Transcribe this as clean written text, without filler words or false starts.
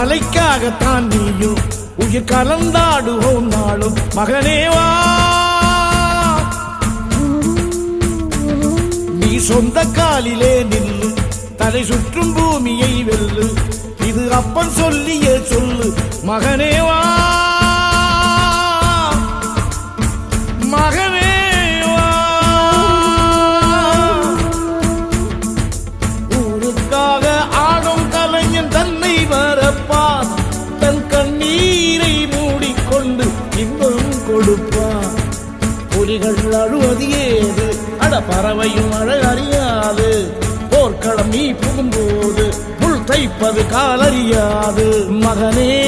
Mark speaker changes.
Speaker 1: நாளைக்காகத்தான் நீயும் உயிர் கலந்தாடுவோம் நாளும் மகனேவா. நீ சொந்த காலிலே நில்லு, தலை சுற்றும் பூமியை வெல்லு, இது அப்பன் சொல்லிய சொல்லு மகனேவா. மகனேவா, ஊருக்காக ஆடும் கலைஞன் தன்னை வரப்பான், தன் கண்ணீரை மூடிக்கொண்டு இன்பம் கொடுப்பான். புலிகள் அழுவது ஏது, அட பறவையும் அழ அறியாது, போர்க்களம் நீ புகும்போது புல் தைப்பது காலறியாது மகனே.